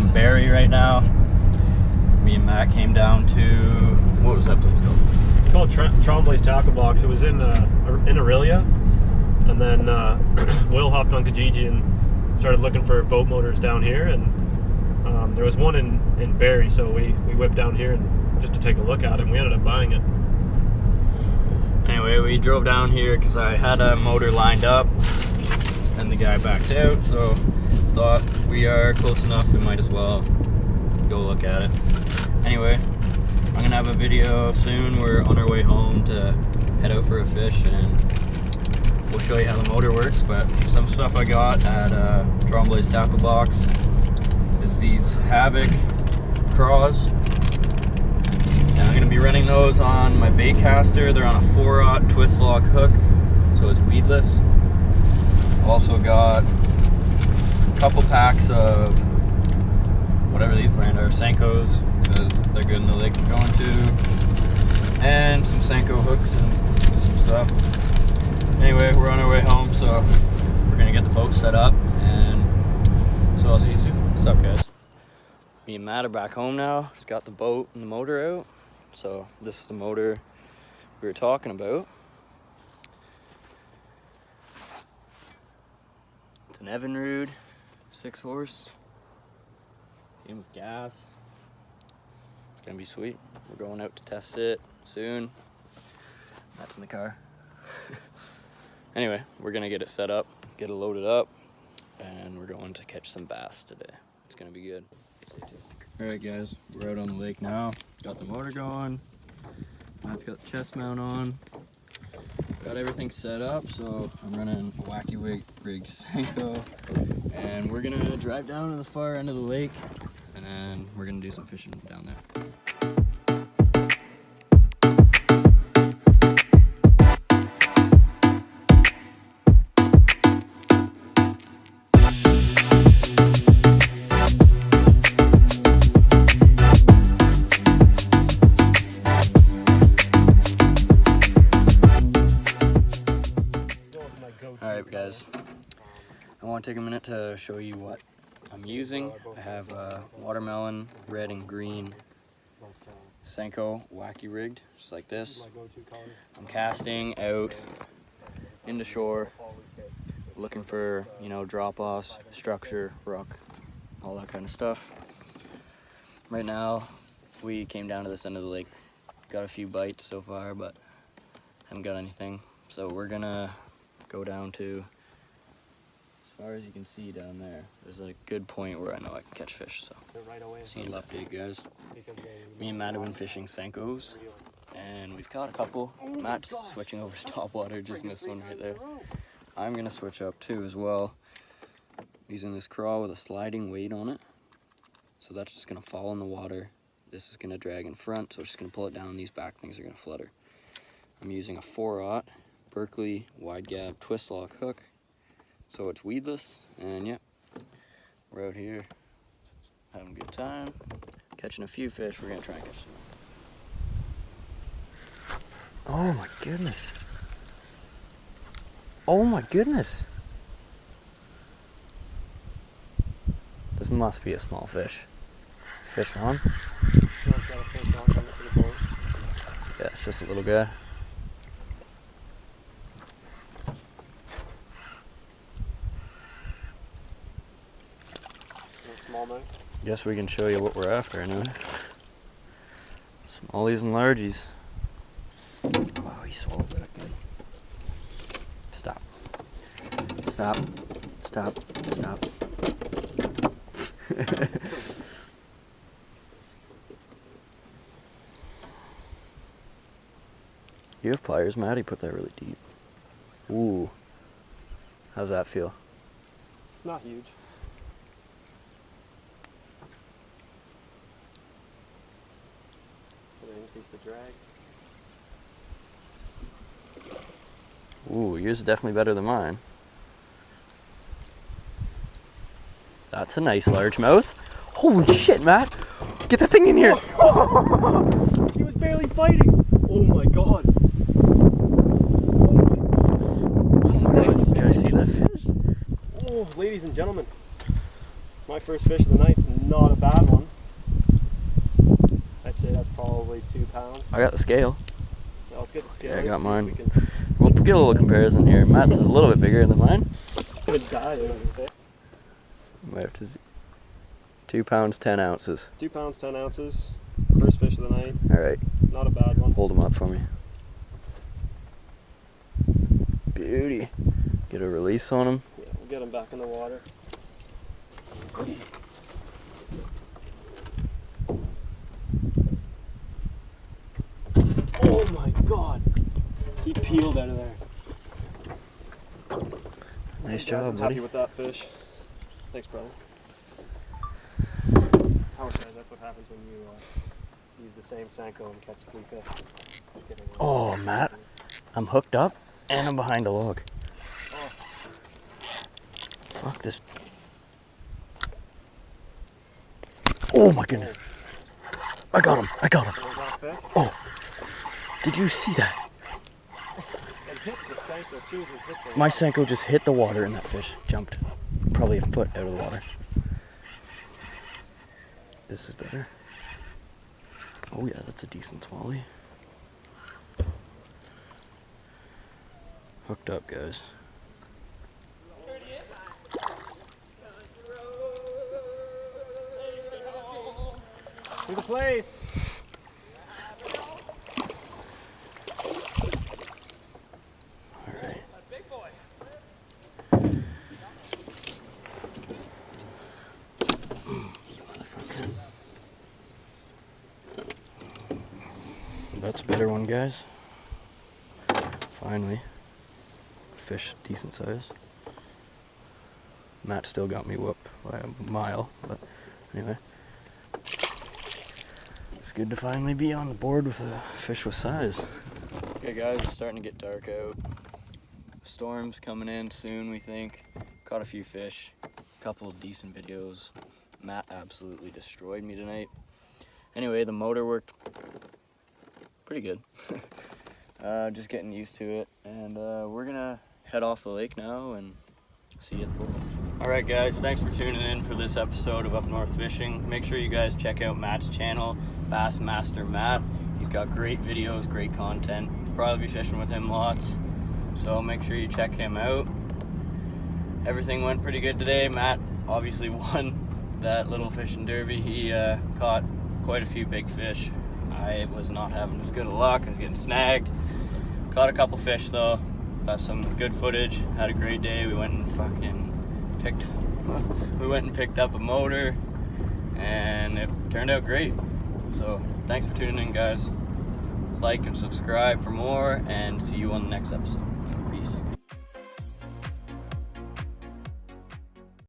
from Barrie right now. Me and Matt came down to, what was that place called? It's called Tremblay's Tackle Box. It was in Aurelia, and then Will hopped on Kijiji and started looking for boat motors down here, and there was one in Barrie, so we whipped down here and just to take a look at it, and we ended up buying it. Anyway, we drove down here because I had a motor lined up and the guy backed out, so thought we are close enough, we might as well go look at it. Anyway, I'm gonna have a video soon. We're on our way home to head out for a fish, and we'll show you how the motor works. But some stuff I got at Tremblay's Tackle Box is these Havoc craws. And I'm gonna be running those on my bait caster. They're on a 4/0 twist lock hook, so it's weedless. Also got a couple packs of whatever these brand are, Senkos, because they're good in the lake to go into, and some Senko hooks and some stuff. Anyway, we're on our way home, so we're gonna get the boat set up, and so I'll see you soon. What's up, guys? Me and Matt are back home now. Just got the boat and the motor out. So this is the motor we were talking about. It's an Evinrude 6-horse. Came with gas. It's gonna be sweet. We're going out to test it soon. That's in the car. Anyway, we're gonna get it set up, get it loaded up, and we're going to catch some bass today. It's gonna be good. Stay tuned. Alright guys, we're out on the lake now. Got the motor going. Matt's got the chest mount on. Got everything set up, so I'm running a Wacky Rig Senko. And we're gonna drive down to the far end of the lake, and then we're gonna do some fishing down there. Alright guys, I want to take a minute to show you what I'm using. I have a watermelon, red and green Senko Wacky rigged, just like this. I'm casting out into shore, looking for, you know, drop-offs, structure, rock, all that kind of stuff. Right now, we came down to this end of the lake. Got a few bites so far, but haven't got anything. So we're gonna go down to, as far as you can see down there, there's a good point where I know I can catch fish, so see you update guys. Me and Matt have been fishing Senkos, and we've caught a couple. Matt's switching over to top water, just missed one right there. I'm gonna switch up too as well, using this crawl with a sliding weight on it, so that's just gonna fall in the water. This is gonna drag in front, so it's just gonna pull it down, these back things are gonna flutter. I'm using a 4/0 Berkeley wide gap twist lock hook, so it's weedless, and yeah, we're out here having a good time, catching a few fish. We're gonna try and catch some. Oh my goodness. Oh my goodness. This must be a small fish. Fish on? Yeah, it's just a little guy. Guess we can show you what we're after anyway. Smallies and largies. Oh, he swallowed that good. Stop. Stop. Stop. Stop. You have pliers, Maddie put that really deep. Ooh. How's that feel? Not huge. Increase the drag. Ooh, yours is definitely better than mine. That's a nice largemouth. Holy shit, Matt! Get the thing in here! He was barely fighting! Oh my god! Nice. You guys see that fish? Oh, ladies and gentlemen, my first fish of the night. not a bad one. I'd say that's probably 2 pounds. I got the scale. Yeah, let's get the scale. Yeah, I got see if mine. we can We'll get a little comparison here. Matt's is a little bit bigger than mine. Good guy. Might have to 2 pounds 10 ounces. 2 pounds 10 ounces. First fish of the night. All right, Not a bad one. hold them up for me. Beauty. Get a release on them. Yeah, we'll get him back in the water. Oh my God! He peeled out of there. Nice Guys, job, I'm buddy. happy with that fish. Thanks, brother. How much that's what happens when you use the same Senko and catch 3 fish. Just kidding. Oh, Matt, I'm hooked up and I'm behind a log. Oh. Fuck this. Oh my goodness. I got him. I got him. Was that a fish? Oh, did you see that? It hit the Senko too. It hit the My Senko just hit the water and that fish jumped probably a foot out of the water. This is better. Oh yeah, that's a decent swally. Hooked up, guys. to the place. Alright. Big boy. That's a better one, guys. Finally. Fish decent size. Matt still got me whooped by a mile, but anyway. It's good to finally be on the board with a fish with size. Okay guys, it's starting to get dark out. Storm's coming in soon, we think. Caught a few fish, a couple of decent videos. Matt absolutely destroyed me tonight. Anyway, the motor worked pretty good. Just getting used to it, and we're gonna head off the lake now and see you at the boat. Alright guys, thanks for tuning in for this episode of Up North Fishing. Make sure you guys check out Matt's channel, Bassmaster Matt. He's got great videos, great content. Probably be fishing with him lots, so make sure you check him out. Everything went pretty good today. Matt obviously won that little fishing derby. He caught quite a few big fish. I was not having as good a luck. I was getting snagged. Caught a couple fish though. Got some good footage. Had a great day. We went and picked up a motor, and it turned out great. So thanks for tuning in, guys. Like and subscribe for more, and see you on the next episode.